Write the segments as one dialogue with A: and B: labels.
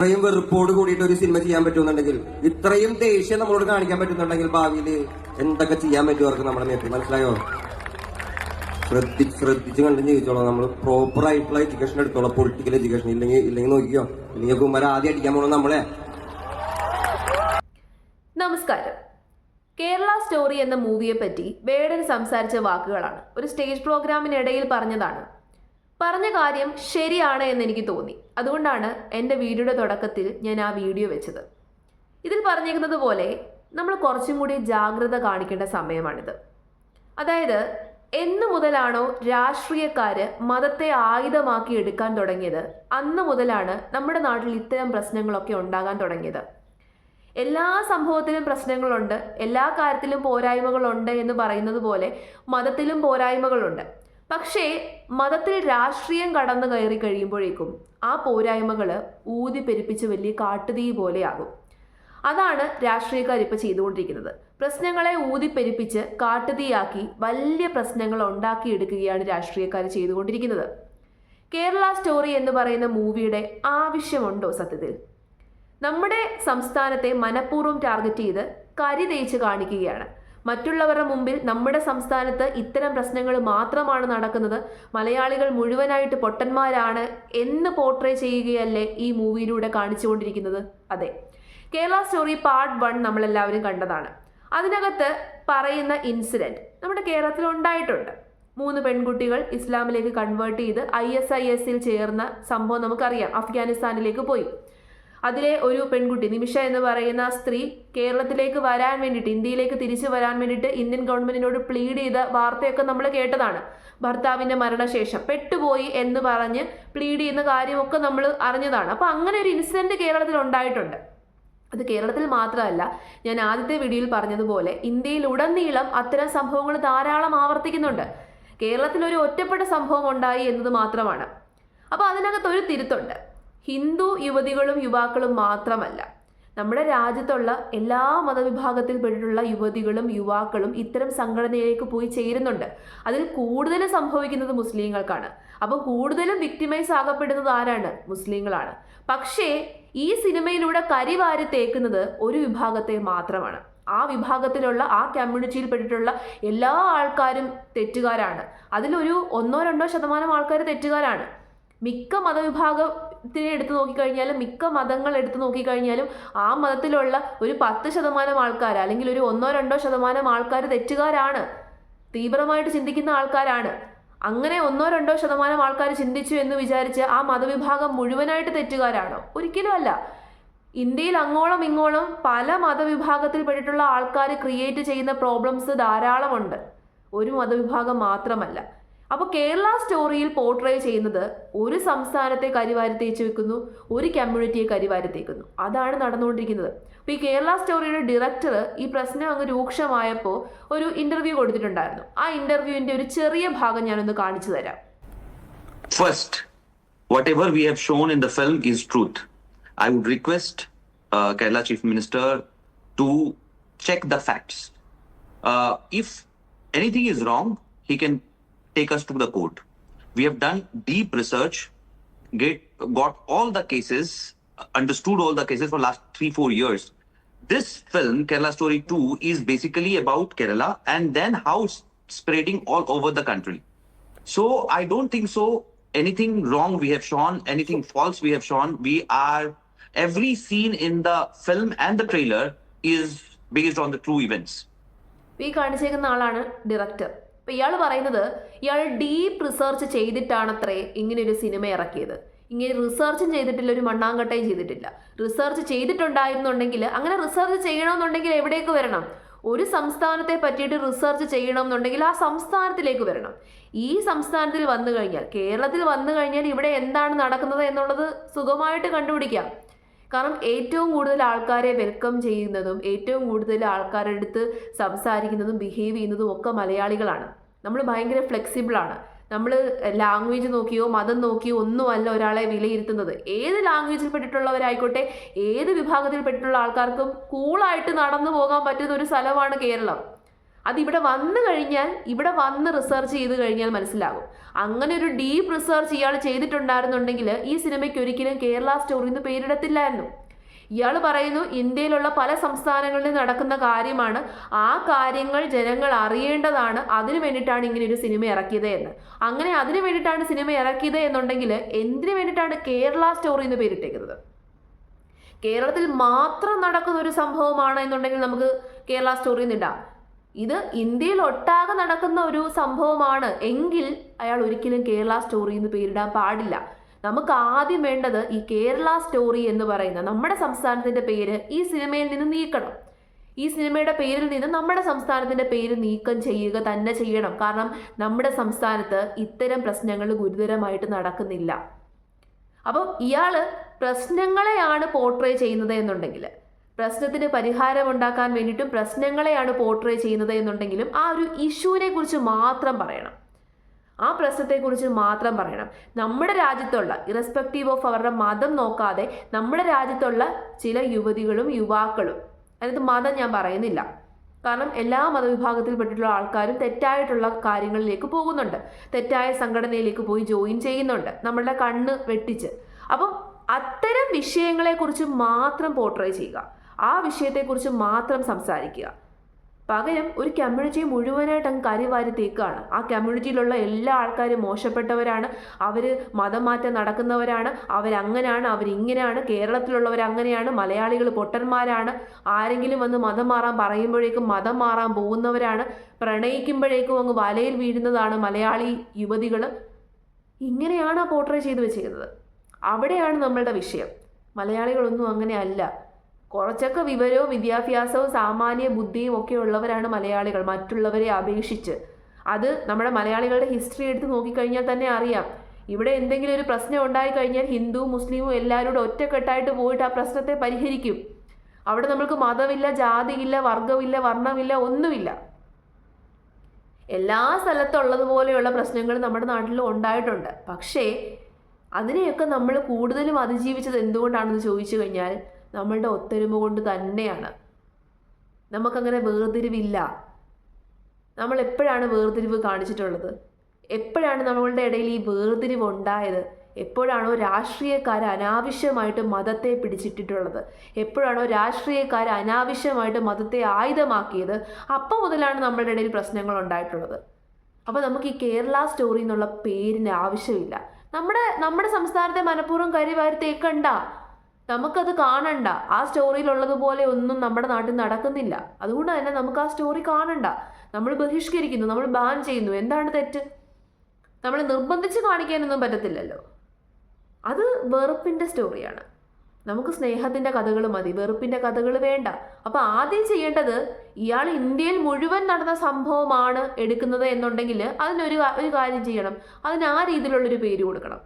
A: ഇത്രയും വെറുപ്പോട് കൂടിയിട്ട് ഒരു സിനിമ ചെയ്യാൻ പറ്റുന്നുണ്ടെങ്കിൽ, ഇത്രയും ദേഷ്യം നമ്മളോട് കാണിക്കാൻ പറ്റുന്നുണ്ടെങ്കിൽ ഭാവിയിൽ എന്തൊക്കെ ചെയ്യാൻ പറ്റും അവർക്ക് നമ്മുടെ നേരത്തെ മനസ്സിലായോ? ശ്രദ്ധിച്ച് കണ്ടു ജീവിച്ചോളാം. നമ്മൾ പ്രോപ്പർ ആയിട്ടുള്ള എഡ്യൂക്കേഷൻ എടുത്തോളാം. പൊളിറ്റിക്കൽ എഡ്യൂക്കേഷൻ ഇല്ലെങ്കിൽ നോക്കിയോ, ഇല്ലെങ്കിൽ കുമാര ആദ്യം അടിക്കാൻ പോകണം നമ്മളെ.
B: നമസ്കാരം. കേരള സ്റ്റോറി എന്ന മൂവിയെ പറ്റി വേടൻ സംസാരിച്ച വാക്കുകളാണ്. ഒരു സ്റ്റേജ് പ്രോഗ്രാമിനിടയിൽ പറഞ്ഞതാണ്. പറഞ്ഞ കാര്യം ശരിയാണ് എന്ന് എനിക്ക് തോന്നി. അതുകൊണ്ടാണ് എൻ്റെ വീഡിയോയുടെ തുടക്കത്തിൽ ഞാൻ ആ വീഡിയോ വെച്ചത്. ഇതിൽ പറഞ്ഞിരിക്കുന്നത് പോലെ നമ്മൾ കുറച്ചും കൂടി ജാഗ്രത കാണിക്കേണ്ട സമയമാണിത്. അതായത് എന്ന് മുതലാണോ രാഷ്ട്രീയക്കാര് മതത്തെ ആയുധമാക്കി എടുക്കാൻ തുടങ്ങിയത്, അന്ന് മുതലാണ് നമ്മുടെ നാട്ടിൽ ഇത്തരം പ്രശ്നങ്ങളൊക്കെ ഉണ്ടാകാൻ തുടങ്ങിയത്. എല്ലാ സംഭവത്തിലും പ്രശ്നങ്ങളുണ്ട്, എല്ലാ കാര്യത്തിലും പോരായ്മകളുണ്ട് എന്ന് പറയുന്നത് പോലെ മതത്തിലും പോരായ്മകളുണ്ട്. പക്ഷേ മതത്തിൽ രാഷ്ട്രീയം കടന്നു കയറി കഴിയുമ്പോഴേക്കും ആ പോരായ്മകൾ ഊതി പെരുപ്പിച്ച് വലിയ കാട്ടുതീ പോലെയാകും. അതാണ് രാഷ്ട്രീയക്കാർ ഇപ്പോൾ ചെയ്തുകൊണ്ടിരിക്കുന്നത്. പ്രശ്നങ്ങളെ ഊതിപ്പെരുപ്പിച്ച് കാട്ടുതീയാക്കി വലിയ പ്രശ്നങ്ങൾ ഉണ്ടാക്കിയെടുക്കുകയാണ് രാഷ്ട്രീയക്കാർ ചെയ്തുകൊണ്ടിരിക്കുന്നത്. കേരള സ്റ്റോറി എന്ന് പറയുന്ന മൂവിയുടെ ആവശ്യമുണ്ടോ സത്യത്തിൽ? നമ്മുടെ സംസ്ഥാനത്തെ മനഃപൂർവ്വം ടാർഗറ്റ് ചെയ്ത് കരി തേച്ച് കാണിക്കുകയാണ്. മറ്റുള്ളവരുടെ മുമ്പിൽ നമ്മുടെ സംസ്ഥാനത്ത് ഇത്തരം പ്രശ്നങ്ങൾ മാത്രമാണ് നടക്കുന്നത്, മലയാളികൾ മുഴുവനായിട്ട് പൊട്ടന്മാരാണ് എന്ന് പോർട്രേ ചെയ്യുകയല്ലേ ഈ മൂവിയിലൂടെ കാണിച്ചുകൊണ്ടിരിക്കുന്നത്? അതെ, കേരള സ്റ്റോറി പാർട്ട് 1 നമ്മളെല്ലാവരും കണ്ടതാണ്. അതിനകത്ത് പറയുന്ന ഇൻസിഡൻറ്റ് നമ്മുടെ കേരളത്തിൽ ഉണ്ടായിട്ടുണ്ട്. 3 പെൺകുട്ടികൾ ഇസ്ലാമിലേക്ക് കൺവേർട്ട് ചെയ്ത് ISIS ചേർന്ന സംഭവം നമുക്കറിയാം. അഫ്ഗാനിസ്ഥാനിലേക്ക് പോയി. അതിലെ ഒരു പെൺകുട്ടി നിമിഷ എന്ന് പറയുന്ന സ്ത്രീ കേരളത്തിലേക്ക് വരാൻ വേണ്ടിയിട്ട്, ഇന്ത്യയിലേക്ക് തിരിച്ചു വരാൻ വേണ്ടിയിട്ട് ഇന്ത്യൻ ഗവൺമെന്റിനോട് പ്ലീഡ് ചെയ്ത വാർത്തയൊക്കെ നമ്മൾ കേട്ടതാണ്. ഭർത്താവിൻ്റെ മരണശേഷം പെട്ടുപോയി എന്ന് പറഞ്ഞ് പ്ലീഡ് ചെയ്യുന്ന കാര്യമൊക്കെ നമ്മൾ അറിഞ്ഞതാണ്. അപ്പോൾ അങ്ങനെ ഒരു ഇൻസിഡൻറ്റ് കേരളത്തിൽ ഉണ്ടായിട്ടുണ്ട്. അത് കേരളത്തിൽ മാത്രമല്ല, ഞാൻ ആദ്യത്തെ വീഡിയോയിൽ പറഞ്ഞതുപോലെ ഇന്ത്യയിൽ ഉടനീളം അത്തരം സംഭവങ്ങൾ ധാരാളം ആവർത്തിക്കുന്നുണ്ട്. കേരളത്തിൽ ഒരു ഒറ്റപ്പെട്ട സംഭവം ഉണ്ടായി എന്നത് മാത്രമാണ്. അപ്പോൾ അതിനകത്തൊരു തിരുത്തുണ്ട്. ഹിന്ദു യുവതികളും യുവാക്കളും മാത്രമല്ല, നമ്മുടെ രാജ്യത്തുള്ള എല്ലാ മതവിഭാഗത്തിൽപ്പെട്ടിട്ടുള്ള യുവതികളും യുവാക്കളും ഇത്തരം സംഘടനയിലേക്ക് പോയി ചേരുന്നുണ്ട്. അതിൽ കൂടുതൽ സംഭവിക്കുന്നത് മുസ്ലിങ്ങൾക്കാണ്. അപ്പം കൂടുതലും വിക്ടിമൈസ് ആകപ്പെടുന്നത് ആരാണ്? മുസ്ലിങ്ങളാണ്. പക്ഷേ ഈ സിനിമയിലൂടെ കരിവാരി തേക്കുന്നത് ഒരു വിഭാഗത്തെ മാത്രമാണ്. ആ വിഭാഗത്തിലുള്ള, ആ കമ്മ്യൂണിറ്റിയിൽപ്പെട്ടിട്ടുള്ള എല്ലാ ആൾക്കാരും തെറ്റുകാരാണ്. അതിലൊരു 1-2% ആൾക്കാർ തെറ്റുകാരാണ്. മിക്ക മതവിഭാഗത്തിനെ എടുത്തു നോക്കിക്കഴിഞ്ഞാലും, മിക്ക മതങ്ങൾ എടുത്തു നോക്കിക്കഴിഞ്ഞാലും ആ മതത്തിലുള്ള ഒരു 10% ആൾക്കാർ, അല്ലെങ്കിൽ ഒരു 1-2% ആൾക്കാർ തെറ്റുകാരാണ്, തീവ്രമായിട്ട് ചിന്തിക്കുന്ന ആൾക്കാരാണ്. അങ്ങനെ 1-2% ആൾക്കാർ ചിന്തിച്ചു എന്ന് വിചാരിച്ച് ആ മതവിഭാഗം മുഴുവനായിട്ട് തെറ്റുകാരാണോ? ഒരിക്കലും അല്ല. ഇന്ത്യയിൽ അങ്ങോളം ഇങ്ങോളം പല മതവിഭാഗത്തിൽപ്പെട്ടിട്ടുള്ള ആൾക്കാർ ക്രിയേറ്റ് ചെയ്യുന്ന പ്രോബ്ലംസ് ധാരാളമുണ്ട്, ഒരു മതവിഭാഗം മാത്രമല്ല. അപ്പോൾ കേരള സ്റ്റോറിയിൽ പോർട്രേ ചെയ്യുന്നത് ഒരു സംസ്ഥാനത്തെ കരിവാരി തേച്ച് വെക്കുന്നു, ഒരു കമ്മ്യൂണിറ്റിയെ കരിവാരി തേക്കുന്നു. അതാണ് നടന്നുകൊണ്ടിരിക്കുന്നത്. അപ്പോൾ ഈ കേരള സ്റ്റോറിയുടെ ഡയറക്ടർ ഈ പ്രശ്നം അങ്ങ് രൂക്ഷമായപ്പോൾ ഒരു ഇന്റർവ്യൂ കൊടുത്തിട്ടുണ്ടായിരുന്നു. ആ ഇന്റർവ്യൂവിന്റെ ഒരു ചെറിയ ഭാഗം ഞാനൊന്ന് കാണിച്ചു തരാം.
C: First, whatever we have shown in the film is truth. I would request Kerala Chief Minister to check the facts. If anything is wrong, he can take us to the court. We have done deep research, got all the cases, understood all the cases for last 3-4 years. This film, Kerala Story 2, is basically about Kerala and then how it's spreading all over the country. So I don't think so anything wrong we have shown, anything false we have shown. Every scene in the film and the trailer is based on the true events.
B: ഈ കാണിച്ചേക്കുന്ന ആളാണ് director. അപ്പോൾ ഇയാൾ പറയുന്നത് ഇയാൾ deep research ചെയ്തിട്ടാണത്രേ ഇങ്ങനെയൊരു cinema ഇറക്കിയത്. ഇങ്ങനെ റിസർച്ചും ചെയ്തിട്ടില്ല, ഒരു മണ്ണാങ്കട്ടയും ചെയ്തിട്ടില്ല. റിസർച്ച് ചെയ്തിട്ടുണ്ടായിരുന്നുണ്ടെങ്കിൽ, അങ്ങനെ റിസർച്ച് ചെയ്യണമെന്നുണ്ടെങ്കിൽ എവിടേക്ക് വരണം? ഒരു സംസ്ഥാനത്തെ പറ്റിയിട്ട് റിസർച്ച് ചെയ്യണമെന്നുണ്ടെങ്കിൽ ആ സംസ്ഥാനത്തിലേക്ക് വരണം. ഈ സംസ്ഥാനത്തിൽ വന്നു കഴിഞ്ഞാൽ, കേരളത്തിൽ വന്നു കഴിഞ്ഞാൽ ഇവിടെ എന്താണ് നടക്കുന്നത് എന്നുള്ളത് സുഖമായിട്ട് കണ്ടുപിടിക്കാം. കാരണം ഏറ്റവും കൂടുതൽ ആൾക്കാരെ വെൽക്കം ചെയ്യുന്നതും ഏറ്റവും കൂടുതൽ ആൾക്കാരുടെ അടുത്ത് സംസാരിക്കുന്നതും ബിഹേവ് ചെയ്യുന്നതും ഒക്കെ മലയാളികളാണ്. നമ്മൾ ഭയങ്കര ഫ്ലെക്സിബിളാണ്. നമ്മൾ ലാംഗ്വേജ് നോക്കിയോ മതം നോക്കിയോ ഒന്നുമല്ല ഒരാളെ വിലയിരുത്തുന്നത്. ഏത് ലാംഗ്വേജിൽ പെട്ടിട്ടുള്ളവരായിക്കോട്ടെ, ഏത് വിഭാഗത്തിൽ പെട്ടിട്ടുള്ള ആൾക്കാർക്കും കൂളായിട്ട് നടന്നു പോകാൻ പറ്റുന്ന ഒരു സ്ഥലമാണ് കേരളം. അതിവിടെ വന്നു കഴിഞ്ഞാൽ, ഇവിടെ വന്ന് റിസർച്ച് ചെയ്ത് കഴിഞ്ഞാൽ മനസ്സിലാകും. അങ്ങനെ ഒരു ഡീപ്പ് റിസർച്ച് ഇയാൾ ചെയ്തിട്ടുണ്ടായിരുന്നുണ്ടെങ്കിൽ ഈ സിനിമയ്ക്ക് ഒരിക്കലും കേരള സ്റ്റോറി എന്ന് പേരിടത്തില്ലായിരുന്നു. ഇയാൾ പറയുന്നു ഇന്ത്യയിലുള്ള പല സംസ്ഥാനങ്ങളിൽ നടക്കുന്ന കാര്യമാണ്, ആ കാര്യങ്ങൾ ജനങ്ങൾ അറിയേണ്ടതാണ്, അതിനു വേണ്ടിയിട്ടാണ് ഇങ്ങനെ ഒരു സിനിമ ഇറക്കിയത് എന്ന്. അങ്ങനെ അതിനു വേണ്ടിയിട്ടാണ് സിനിമ ഇറക്കിയത് എന്നുണ്ടെങ്കിൽ എന്തിനു വേണ്ടിയിട്ടാണ് കേരള സ്റ്റോറി എന്ന് പേരിട്ടേക്കുന്നത്? കേരളത്തിൽ മാത്രം നടക്കുന്ന ഒരു സംഭവമാണ് എന്നുണ്ടെങ്കിൽ നമുക്ക് കേരള സ്റ്റോറി എന്നിടാം. ഇത് ഇന്ത്യയിൽ ഒട്ടാകെ നടക്കുന്ന ഒരു സംഭവമാണ് എങ്കിൽ അയാൾ ഒരിക്കലും കേരള സ്റ്റോറി എന്ന് പേരിടാൻ പാടില്ല. നമുക്ക് ആദ്യം വേണ്ടത് ഈ കേരള സ്റ്റോറി എന്ന് പറയുന്ന നമ്മുടെ സംസ്ഥാനത്തിൻ്റെ പേര് ഈ സിനിമയിൽ നിന്ന് നീക്കണം. ഈ സിനിമയുടെ പേരിൽ നിന്ന് നമ്മുടെ സംസ്ഥാനത്തിൻ്റെ പേര് നീക്കം ചെയ്യുക തന്നെ ചെയ്യണം. കാരണം നമ്മുടെ സംസ്ഥാനത്ത് ഇത്തരം പ്രശ്നങ്ങൾ ഗുരുതരമായിട്ട് നടക്കുന്നില്ല. അപ്പോൾ ഇയാൾ പ്രശ്നങ്ങളെയാണ് പോർട്രേ ചെയ്യുന്നത് എന്നുണ്ടെങ്കിൽ, പ്രശ്നത്തിന് പരിഹാരം ഉണ്ടാക്കാൻ വേണ്ടിയിട്ടും പ്രശ്നങ്ങളെയാണ് പോർട്രേ ചെയ്യുന്നത് എന്നുണ്ടെങ്കിലും ആ ഒരു ഇഷ്യൂവിനെ കുറിച്ച് മാത്രം പറയണം, ആ പ്രശ്നത്തെക്കുറിച്ച് മാത്രം പറയണം. നമ്മുടെ രാജ്യത്തുള്ള, ഇറസ്പെക്റ്റീവ് ഓഫ് അവരുടെ മതം നോക്കാതെ, നമ്മുടെ രാജ്യത്തുള്ള ചില യുവതികളും യുവാക്കളും, അതിനകത്ത് മതം ഞാൻ പറയുന്നില്ല, കാരണം എല്ലാ മതവിഭാഗത്തിൽപ്പെട്ടിട്ടുള്ള ആൾക്കാരും തെറ്റായിട്ടുള്ള കാര്യങ്ങളിലേക്ക് പോകുന്നുണ്ട്, തെറ്റായ സംഘടനയിലേക്ക് പോയി ജോയിൻ ചെയ്യുന്നുണ്ട്, നമ്മളുടെ കണ്ണ് വെട്ടിച്ച്. അപ്പം അത്തരം വിഷയങ്ങളെക്കുറിച്ച് മാത്രം പോർട്രേ ചെയ്യുക, ആ വിഷയത്തെക്കുറിച്ച് മാത്രം സംസാരിക്കുക. പകരം ഒരു കമ്മ്യൂണിറ്റി മുഴുവനായിട്ട് അങ്ങ് കരിവാരി തേക്കാണ്. ആ കമ്മ്യൂണിറ്റിയിലുള്ള എല്ലാ ആൾക്കാരും മോശപ്പെട്ടവരാണ്, അവർ മതം മാറ്റം നടക്കുന്നവരാണ്, അവരങ്ങനെയാണ്, അവരിങ്ങനെയാണ്, കേരളത്തിലുള്ളവർ അങ്ങനെയാണ്, മലയാളികൾ പൊട്ടന്മാരാണ്, ആരെങ്കിലും വന്ന് മതം മാറാൻ പറയുമ്പോഴേക്കും മതം മാറാൻ പോകുന്നവരാണ്, പ്രണയിക്കുമ്പോഴേക്കും അങ്ങ് വലയിൽ വീഴുന്നതാണ് മലയാളി യുവതികൾ. ഇങ്ങനെയാണ് പോർട്രേ ചെയ്ത് വെച്ചിരിക്കുന്നത്. അവിടെയാണ് നമ്മളുടെ വിഷയം. മലയാളികളൊന്നും അങ്ങനെ അല്ല. കുറച്ചൊക്കെ വിവരവും വിദ്യാഭ്യാസവും സാമാന്യ ബുദ്ധിയും ഒക്കെ ഉള്ളവരാണ് മലയാളികൾ മറ്റുള്ളവരെ അപേക്ഷിച്ച്. അത് നമ്മുടെ മലയാളികളുടെ ഹിസ്റ്ററി എടുത്ത് നോക്കിക്കഴിഞ്ഞാൽ തന്നെ അറിയാം. ഇവിടെ എന്തെങ്കിലും ഒരു പ്രശ്നം ഉണ്ടായിക്കഴിഞ്ഞാൽ ഹിന്ദുവും മുസ്ലിമും എല്ലാവരോടും ഒറ്റക്കെട്ടായിട്ട് പോയിട്ട് ആ പ്രശ്നത്തെ പരിഹരിക്കും. അവിടെ നമ്മൾക്ക് മതമില്ല, ജാതിയില്ല, വർഗമില്ല, വർണ്ണമില്ല, ഒന്നുമില്ല. എല്ലാ സ്ഥലത്തുള്ളതുപോലെയുള്ള പ്രശ്നങ്ങൾ നമ്മുടെ നാട്ടിലും ഉണ്ടായിട്ടുണ്ട്. പക്ഷേ അതിനെയൊക്കെ നമ്മൾ കൂടുതലും അതിജീവിച്ചത് എന്തുകൊണ്ടാണെന്ന് ചോദിച്ചു കഴിഞ്ഞാൽ നമ്മളുടെ ഒത്തൊരുമ കൊണ്ട് തന്നെയാണ്. നമുക്കങ്ങനെ വേർതിരിവില്ല. നമ്മൾ എപ്പോഴാണ് വേർതിരിവ് കാണിച്ചിട്ടുള്ളത്? എപ്പോഴാണ് നമ്മളുടെ ഇടയിൽ ഈ വേർതിരിവ് ഉണ്ടായത്? എപ്പോഴാണോ രാഷ്ട്രീയക്കാർ അനാവശ്യമായിട്ട് മതത്തെ പിടിച്ചിട്ടിട്ടുള്ളത്? എപ്പോഴാണോ രാഷ്ട്രീയക്കാർ അനാവശ്യമായിട്ട് മതത്തെ ആയുധമാക്കിയത്? അപ്പം മുതലാണ് നമ്മളുടെ ഇടയിൽ പ്രശ്നങ്ങൾ ഉണ്ടായിട്ടുള്ളത്. അപ്പോൾ നമുക്ക് ഈ കേരള സ്റ്റോറി എന്നുള്ള പേരിന് ആവശ്യമില്ല. നമ്മുടെ സംസ്ഥാനത്തെ മനഃപൂർവ്വം കരിവാരി തേക്കണ്ട, നമുക്കത് കാണണ്ട. ആ സ്റ്റോറിയിലുള്ളതുപോലെ ഒന്നും നമ്മുടെ നാട്ടിൽ നടക്കുന്നില്ല. അതുകൊണ്ട് തന്നെ നമുക്ക് ആ സ്റ്റോറി കാണണ്ട. നമ്മൾ ബഹിഷ്കരിക്കുന്നു, നമ്മൾ ബാൻ ചെയ്യുന്നു. എന്താണ് തെറ്റ്? നമ്മൾ നിർബന്ധിച്ച് കാണിക്കാനൊന്നും പറ്റത്തില്ലല്ലോ. അത് വെറുപ്പിൻ്റെ സ്റ്റോറിയാണ്. നമുക്ക് സ്നേഹത്തിൻ്റെ കഥകൾ മതി, വെറുപ്പിൻ്റെ കഥകൾ വേണ്ട. അപ്പോൾ ആദ്യം ചെയ്യേണ്ടത്, ഇയാൾ ഇന്ത്യയിൽ മുഴുവൻ നടന്ന സംഭവമാണ് എടുക്കുന്നത് എന്നുണ്ടെങ്കിൽ അതിനൊരു കാര്യം ചെയ്യണം, അതിന് ആ രീതിയിലുള്ളൊരു പേര് കൊടുക്കണം.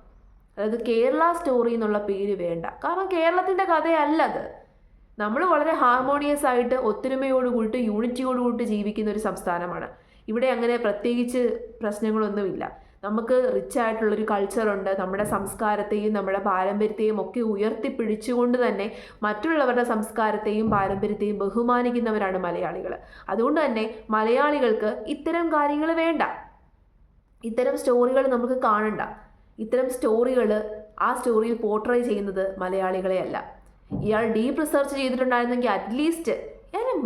B: അതായത് കേരള സ്റ്റോറി എന്നുള്ള പേര് വേണ്ട. കാരണം കേരളത്തിൻ്റെ കഥയല്ലത്. നമ്മൾ വളരെ ഹാർമോണിയസ് ആയിട്ട് ഒത്തൊരുമയോടുകൂടി യൂണിറ്റിയോടുകൂടി ജീവിക്കുന്ന ഒരു സംസ്ഥാനമാണ്. ഇവിടെ അങ്ങനെ പ്രത്യേകിച്ച് പ്രശ്നങ്ങളൊന്നുമില്ല. നമുക്ക് റിച്ച് ആയിട്ടുള്ളൊരു കൾച്ചറുണ്ട്. നമ്മുടെ സംസ്കാരത്തെയും നമ്മുടെ പാരമ്പര്യത്തെയും ഒക്കെ ഉയർത്തിപ്പിടിച്ചുകൊണ്ട് തന്നെ മറ്റുള്ളവരുടെ സംസ്കാരത്തെയും പാരമ്പര്യത്തെയും ബഹുമാനിക്കുന്നവരാണ് മലയാളികൾ. അതുകൊണ്ട് തന്നെ മലയാളികൾക്ക് ഇത്തരം കാര്യങ്ങൾ വേണ്ട, ഇത്തരം സ്റ്റോറികൾ നമുക്ക് കാണണ്ട. ഇത്തരം സ്റ്റോറികൾ, ആ സ്റ്റോറിയിൽ പോർട്രേ ചെയ്യുന്നത് മലയാളികളെ അല്ല. ഇയാൾ ഡീപ്പ് റിസർച്ച് ചെയ്തിട്ടുണ്ടായിരുന്നെങ്കിൽ അറ്റ്ലീസ്റ്റ്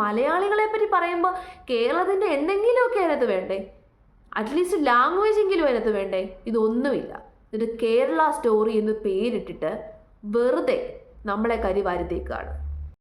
B: മലയാളികളെ പറ്റി പറയുമ്പോൾ കേരളത്തിൻ്റെ എന്തെങ്കിലുമൊക്കെ അതിനകത്ത് വേണ്ടേ? അറ്റ്ലീസ്റ്റ് ലാംഗ്വേജ് എങ്കിലും അതിനകത്ത് വേണ്ടേ? ഇതൊന്നുമില്ല. എന്നിട്ട് കേരള സ്റ്റോറി എന്ന് പേരിട്ടിട്ട് വെറുതെ നമ്മളെ കരിവാരിത്തേക്കാണ്.